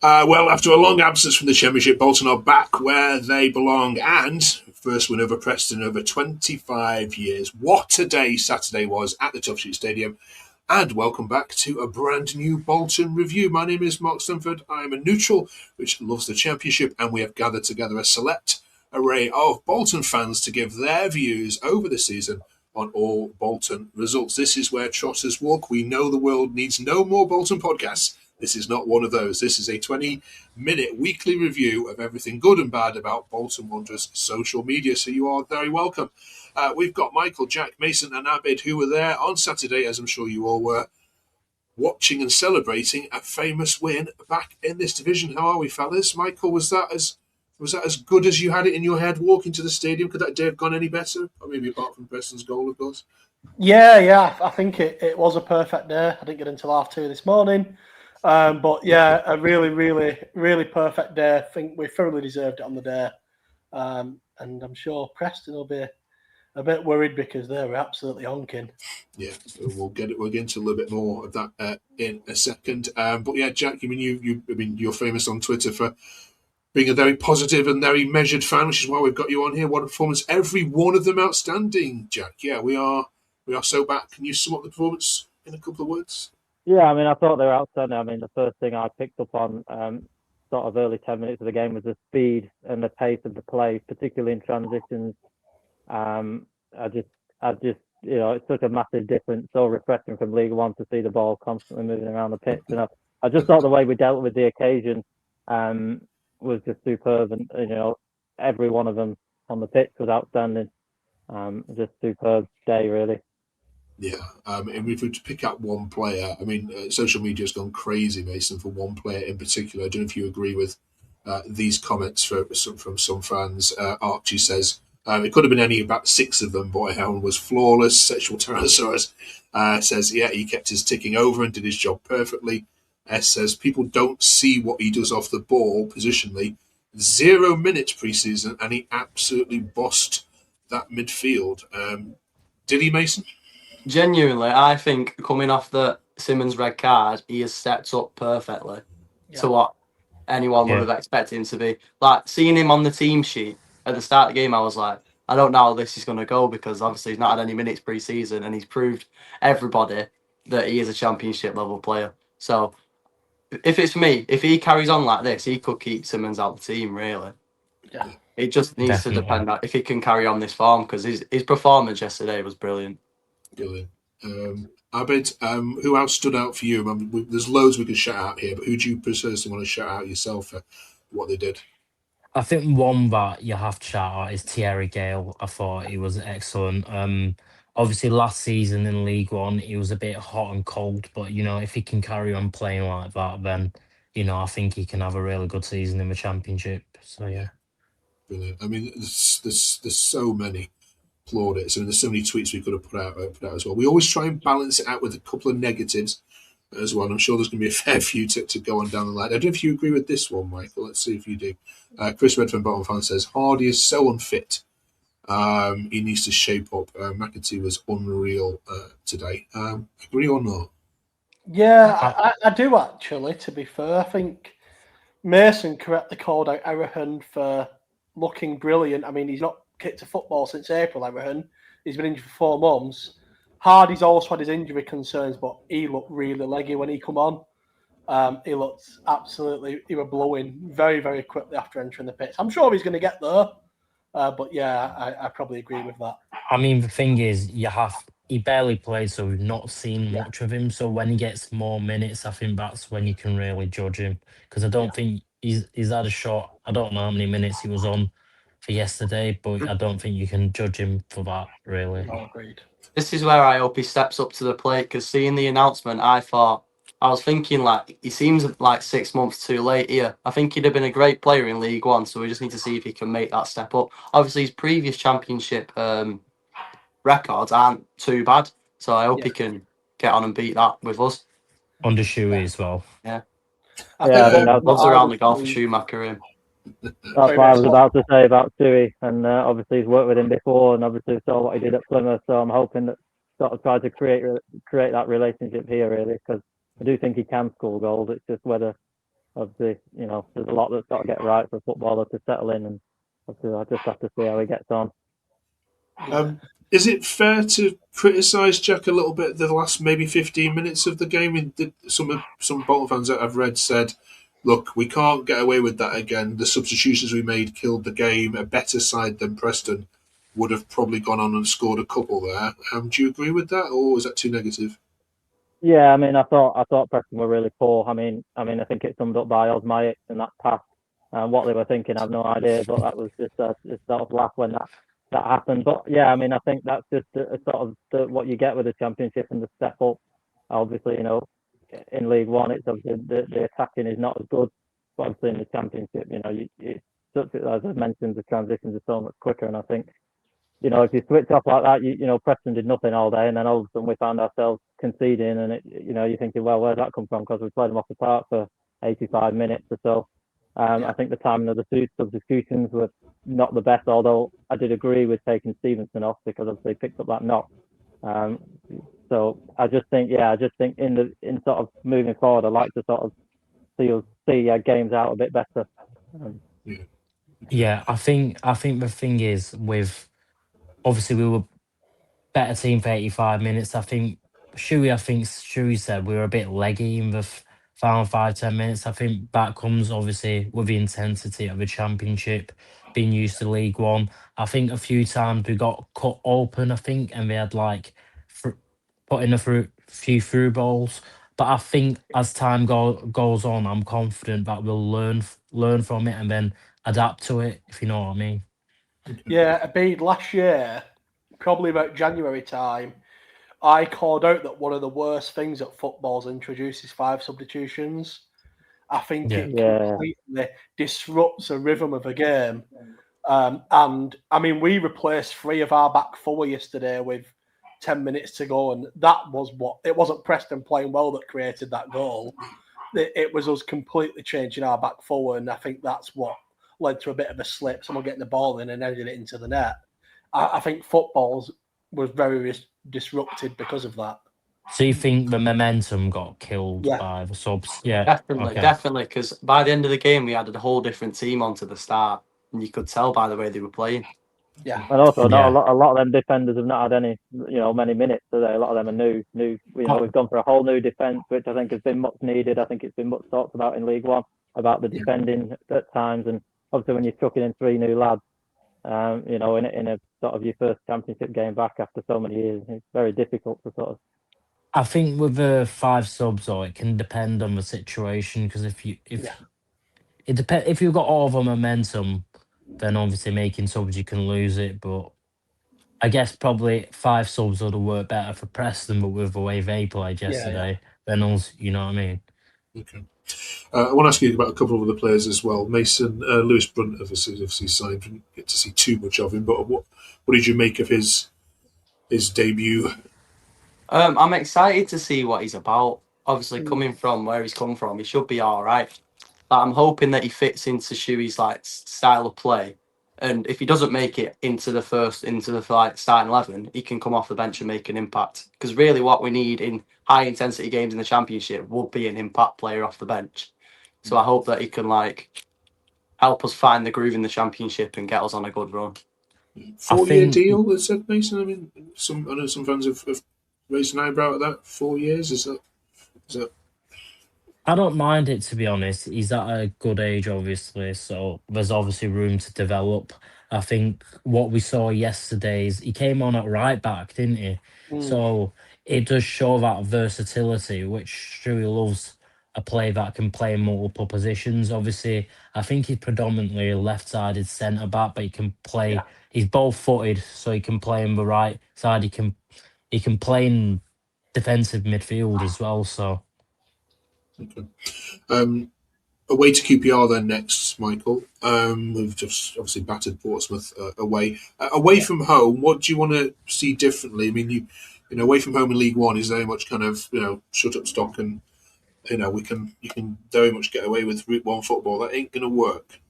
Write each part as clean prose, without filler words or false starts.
Well, after a long absence from the Championship, Bolton are back where they belong and first win over Preston in over 25 years. What a day Saturday was at the Toughsheet Stadium. And welcome back to a brand new Bolton review. My name is Mark Stamford. I am a neutral which loves the Championship, and we have gathered together a select array of Bolton fans to give their views over the season on all Bolton results. This is Where Trotters Walk. We know the world needs no more Bolton podcasts. This is not one of those. This is a 20-minute weekly review of everything good and bad about Bolton Wanderers social media, so you are very welcome. We've got Michael, Jack, Mason and Abid, who were there on Saturday, as I'm sure you all were, watching and celebrating a famous win back in this division. How are we, fellas? Michael, was that as good as you had it in your head walking to the stadium? Could that day have gone any better? Or maybe apart from Preston's goal, of course. Yeah. I think it was a perfect day. I didn't get until 2:30 this morning. But yeah, a really perfect day. I think we thoroughly deserved it on the day. And I'm sure Preston will be a bit worried because they were absolutely honking. Yeah, we'll get into a little bit more of that in a second. But yeah, Jack, you're famous on Twitter for being a very positive and very measured fan, which is why we've got you on here. What a performance! Every one of them outstanding, Jack. Yeah, we are so back. Can you sum up the performance in a couple of words? Yeah, I thought they were outstanding. The first thing I picked up on sort of early 10 minutes of the game was the speed and the pace of the play, particularly in transitions. I just, it's such a massive difference. So refreshing from League One to see the ball constantly moving around the pitch. And I just thought the way we dealt with the occasion was just superb. And, every one of them on the pitch was outstanding. Just superb day, really. Yeah, and if we were to pick up one player, social media has gone crazy, Mason, for one player in particular. I don't know if you agree with these comments from some fans. Archie says, it could have been any about 6 of them. Boy, Helen was flawless. Sexual Tyrannosaurus says, yeah, he kept his ticking over and did his job perfectly. S says, people don't see what he does off the ball positionally. 0 minutes pre-season, and he absolutely bossed that midfield. Did he, Mason? Genuinely, I think coming off the Simmons red card, he has stepped up perfectly to what anyone would have expected him to be. Like, seeing him on the team sheet at the start of the game, I was like, I don't know how this is going to go, because obviously he's not had any minutes pre-season and he's proved everybody that he is a championship level player. So if it's me, if he carries on like this, he could keep Simmons out of the team, really. Yeah. It just needs to depend on if he can carry on this form, because his performance yesterday was brilliant. Brilliant. Abid, who else stood out for you? There's loads we could shout out here, but who do you personally want to shout out yourself for what they did? I think one that you have to shout out is Thierry Gale. I thought he was excellent. Obviously, last season in League One, he was a bit hot and cold, but if he can carry on playing like that, then I think he can have a really good season in the Championship. So yeah, brilliant. There's so many plaudits, and there's so many tweets we could have put out as well. We always try and balance it out with a couple of negatives as well. And I'm sure there's going to be a fair few to go on down the line. I don't know if you agree with this one, Michael. Let's see if you do. Chris Redfern Bolton fan says Hardy is so unfit. He needs to shape up. McAtee was unreal today. Agree or not? Yeah, I do actually. To be fair, I think Mason correctly called out Errahan for looking brilliant. He's not kicked a football since April. Errahan, he's been injured for 4 months. Hardy's also had his injury concerns, but he looked really leggy when he come on. He was blowing very, very quickly after entering the pitch. I'm sure he's going to get there, but yeah, I probably agree with that. the thing is, he barely played, so we've not seen much of him. So when he gets more minutes, I think that's when you can really judge him. Because I don't think he's had a shot. I don't know how many minutes he was on for yesterday, but I don't think you can judge him for that, really. No, agreed. This is where I hope he steps up to the plate, because seeing the announcement, I was thinking, like, he seems like 6 months too late here. I think he'd have been a great player in League One, so we just need to see if he can make that step up. Obviously, his previous championship records aren't too bad, so I hope he can get on and beat that with us. Under Shuey as well. Yeah. I think that's loves around the goal for Schumacher him. That's what I was about to say about Shuey, and obviously he's worked with him before, and obviously saw what he did at Plymouth. So I'm hoping that sort of try to create that relationship here, really, because I do think he can score goals. It's just whether obviously, there's a lot that's got to get right for a footballer to settle in, and obviously I just have to see how he gets on. Is it fair to criticise Jack a little bit the last maybe 15 minutes of the game? Some Bolton fans that I've read said, look, we can't get away with that again. The substitutions we made killed the game. A better side than Preston would have probably gone on and scored a couple there. Do you agree with that, or is that too negative? Yeah, I mean, I thought Preston were really poor. I mean, I think it's summed up by Osmajic and that pass. What they were thinking, I've no idea, but that was just a sort of laugh when that happened. But yeah, I mean, I think that's just a sort of what you get with the Championship and the step up. Obviously, in League One, it's obviously the attacking is not as good, but obviously in the Championship, as I mentioned, the transitions are so much quicker, and I think, if you switch off like that, Preston did nothing all day, and then all of a sudden we found ourselves conceding, and you're thinking, well, where's that come from? Because we played them off the park for 85 minutes or so. I think the timing of the substitutions were not the best, although I did agree with taking Stevenson off because obviously he picked up that knock. So I just think in sort of moving forward, I'd like to sort of see games out a bit better. Yeah, I think the thing is with obviously we were better team for 85 minutes. I think Shuey said we were a bit leggy in the final 5-10 minutes. I think that comes obviously with the intensity of the Championship, being used to League One. I think a few times we got cut open, I think, and they had put in a few through balls. But I think as time goes on, I'm confident that we'll learn from it and then adapt to it, if you know what I mean. Yeah, Abid, last year, probably about January time, I called out that one of the worst things at football is introduces 5 substitutions. I think it completely disrupts the rhythm of a game. And I mean, we replaced 3 of our back 4 yesterday with 10 minutes to go, and that was it wasn't Preston playing well that created that goal. It was us completely changing our back 4, and I think that's what led to a bit of a slip, someone getting the ball in and heading it into the net. I think football was very disrupted because of that. So you think the momentum got killed by the subs? Yeah, definitely. Because by the end of the game, we added a whole different team onto the start, and you could tell by the way they were playing. Yeah, and also a lot of them defenders have not had any, many minutes today. A lot of them are new. We've gone for a whole new defence, which I think has been much needed. I think it's been much talked about in League One about the defending at times, and obviously when you're chucking in 3 new lads, in a sort of your first Championship game back after so many years, it's very difficult to sort of. I think with the 5 subs, though, it can depend on the situation because if you've got all the momentum, then obviously making subs you can lose it. But I guess probably 5 subs would have worked better for Preston, but with the way they played yesterday, then us, you know what I mean. Okay. I want to ask you about a couple of other players as well. Mason, Lewis Brunt, obviously signed. Didn't get to see too much of him, but what did you make of his debut? I'm excited to see what he's about. Obviously, coming from where he's come from, he should be all right. But I'm hoping that he fits into Shuey's style of play, and if he doesn't make it into the starting 11, he can come off the bench and make an impact. Because really, what we need in high intensity games in the Championship would be an impact player off the bench. So I hope that he can help us find the groove in the Championship and get us on a good run. 4-year deal, as said Mason. I mean, I know some fans have raised an eyebrow at that. 4 years is that? I don't mind it, to be honest. He's at a good age, obviously, so there's obviously room to develop. I think what we saw yesterday is he came on at right back, didn't he? So it does show that versatility, which Stewie loves, a player that can play in multiple positions. Obviously, I think he's predominantly a left-sided centre back, but he can play. Yeah. He's both-footed, so he can play on the right side. He can play in defensive midfield as well. So. Okay. Away to QPR then next, Michael. We've just obviously battered Portsmouth away. Away from home, what do you want to see differently? I mean, you away from home in League One is very much kind of shut up stock, and you can very much get away with Route 1 football. That ain't going to work.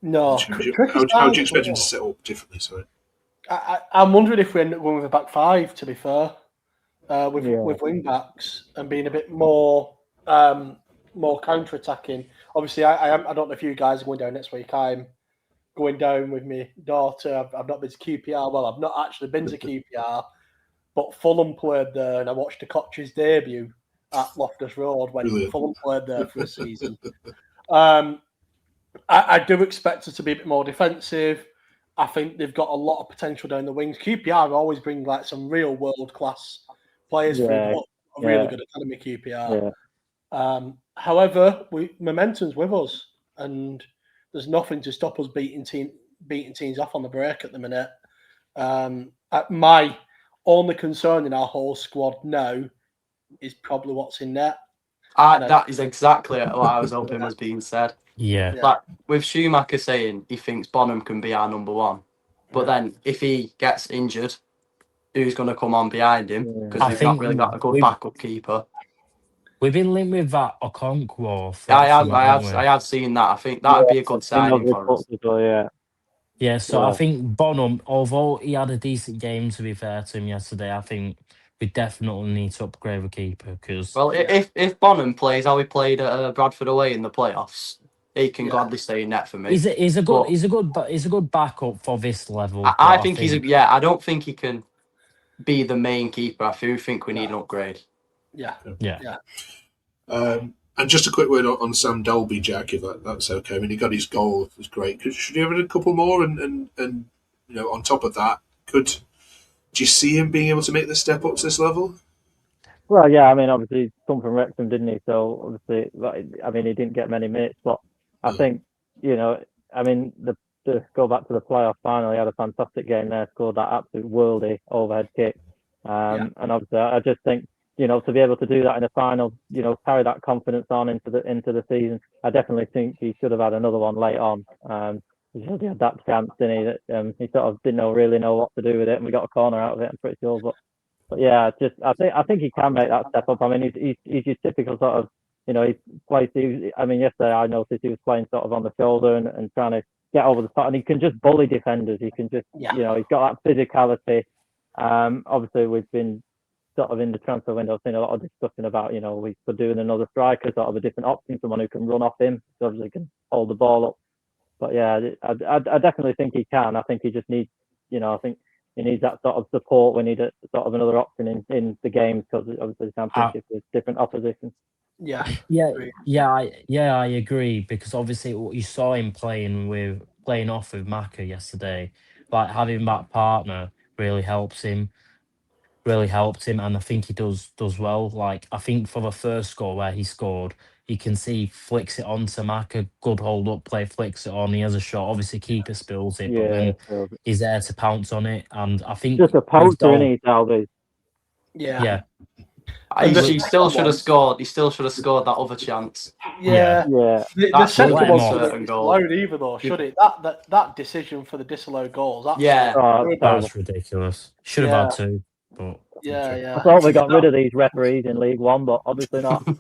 No. How do you expect him to set up differently? Sorry. I'm wondering if we end up going with a back 5. To be fair. With wing backs and being a bit more more counter-attacking. Obviously, I don't know if you guys are going down next week. I'm going down with my daughter. I've not been to QPR. Well, I've not actually been to QPR, but Fulham played there, and I watched the Koch's debut at Loftus Road when Brilliant. Fulham played there for a season. I do expect it to be a bit more defensive. I think they've got a lot of potential down the wings. QPR always bring like some real world-class players through. They've got a really good academy, QPR. However, momentum's with us, and there's nothing to stop us beating teams off on the break at the minute. My only concern in our whole squad now is probably what's in net. That is exactly what I was hoping was being said. Yeah. Like with Schumacher saying he thinks Bonham can be our number one, but then if he gets injured, who's going to come on behind him? Because we've not really got a good backup keeper. We've been linked with that Okonkwo. I have seen that. I think that would be a good signing for us. Yeah, so I think Bonham, although he had a decent game, to be fair to him yesterday, I think we definitely need to upgrade the keeper. Because if Bonham plays how he played at Bradford away in the playoffs, he can gladly stay in net for me. He's a good backup for this level. I think I don't think he can be the main keeper. I do think we need an upgrade. Yeah. And just a quick word on Sam Dalby, Jack, if that's okay. I mean, he got his goal; it was great. Should he have had a couple more? And on top of that, do you see him being able to make the step up to this level? Well, yeah. I mean, obviously, he's come from Wrexham, didn't he? So obviously, I mean, he didn't get many minutes, but I think I mean, to go back to the playoff final, he had a fantastic game there. Scored that absolute worldy overhead kick, and obviously, I just think. To be able to do that in a final, carry that confidence on into the season. I definitely think he should have had another one late on. He had that chance, didn't he? That he sort of didn't really know what to do with it, and we got a corner out of it. I'm pretty sure, but yeah, I think he can make that step up. I mean, he's your typical sort of, he plays. I mean, yesterday I noticed he was playing sort of on the shoulder and trying to get over the top, and he can just bully defenders. He can just, he's got that physicality. Obviously, we've been sort of in the transfer window, I've seen a lot of discussion about, we could do another striker, sort of a different option, someone who can run off him, so obviously can hold the ball up. But yeah, I definitely think he can. I think he just needs, I think he needs that sort of support. We need a sort of another option in the games, because obviously the championship is different opposition. I agree, because obviously what you saw him playing off with Maka yesterday, like having that partner really helped him, and I think he does well. Like, I think for the first goal where he scored, you can see he flicks it on to Maka, good hold up play, flicks it on, he has a shot, obviously keeper spills it, but then he's there to pounce on it, and I think just a pouncer, isn't he, Dalby? He still should have scored. He still should have scored that other chance. The second one allowed either, though, should it? That decision for the disallowed goals. That's ridiculous. Should have had two. But I thought we got rid of these referees in League One, but obviously not. No.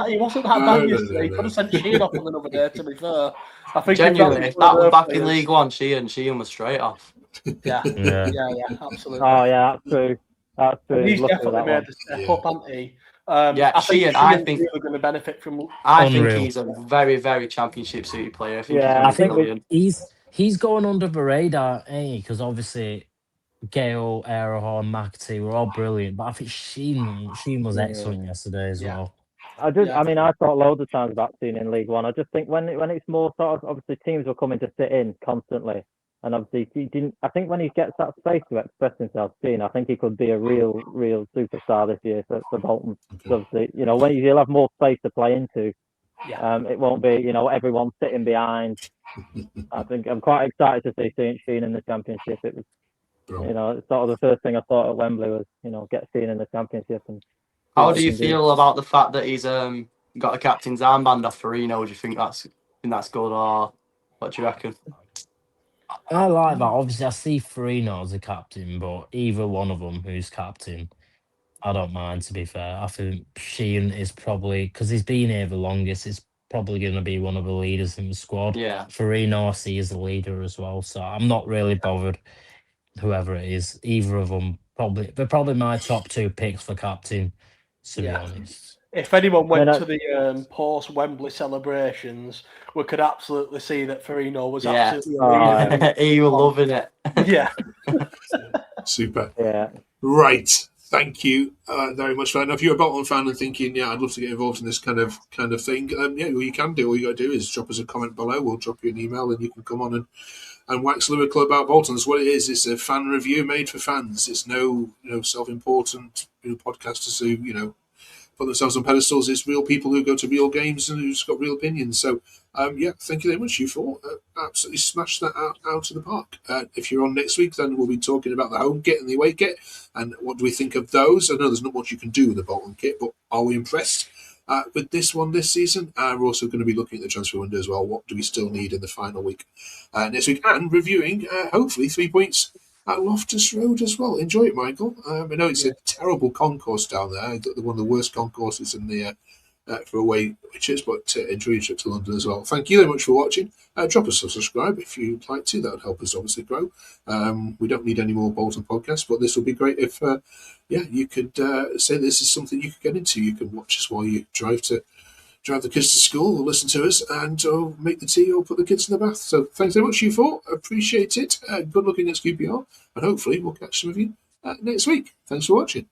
He wasn't that bad yesterday. He could have sent Sheehan off on another day, to be fair. I think genuinely, if that was back in League One, Sheehan was straight off. Yeah, absolutely. Oh yeah, that's true. That's true. And he's definitely made a step up, hasn't he? Sheehan, I think really going to benefit from. I think he's a very, very championship suited player. I think he's going under the radar, ain't he? Because obviously Gale, Aerahorn, McAtee were all brilliant, but I think Sheen was excellent yesterday as well. I mean, I thought loads of times about seeing in League One. I just think when it's more sort of, obviously teams were coming to sit in constantly, and obviously he didn't. I think when he gets that space to express himself, I think he could be a real superstar this year for Bolton. So obviously, when he'll have more space to play into, it won't be everyone sitting behind. I think I'm quite excited to see Sheehan in the Championship. It was. It's sort of the first thing I thought at Wembley was, get seen in the Championship. And how do you feel about the fact that he's got a captain's armband off Farino? Do you think that's good, or what do you reckon? I like that. Obviously, I see Farino as a captain, but either one of them who's captain, I don't mind, to be fair. I think Sheehan is probably, because he's been here the longest, is probably going to be one of the leaders in the squad. Yeah. Farino I see as a leader as well, so I'm not really bothered. Whoever it is, either of them, they're probably my top two picks for captain, to be honest. If anyone went to the post-Wembley celebrations, we could absolutely see that Farino was absolutely amazing. He was loving it. Yeah. Super. Yeah. Right. Thank you very much for that. Now, if you're a Bolton fan and thinking, I'd love to get involved in this kind of thing, all you can do, all you got to do is drop us a comment below. We'll drop you an email and you can come on and wax lyrical about Bolton. That's what it is. It's a fan review made for fans. It's no self-important podcasters who put themselves on pedestals. It's real people who go to real games and who's got real opinions. So, thank you very much, you four. Absolutely smashed that out of the park. If you're on next week, then we'll be talking about the home kit and the away kit and what do we think of those. I know there's not much you can do with the Bolton kit, but are we impressed with this one this season? We're also going to be looking at the transfer window as well. What do we still need in the final week next week? And reviewing, hopefully, 3 points at Loftus Road as well. Enjoy it, Michael. I know it's a terrible concourse down there, one of the worst concourses in the for away pitches, but enjoy your trip to London as well. Thank you very much for watching. Drop us a subscribe if you'd like to. That would help us obviously grow. We don't need any more Bolton podcasts, but this would be great if you could say this is something you could get into. You can watch us while you drive the kids to school, or listen to us, and make the tea, or put the kids in the bath. So thanks very much, you four. Appreciate it. Good luck against QPR, and hopefully we'll catch some of you next week. Thanks for watching.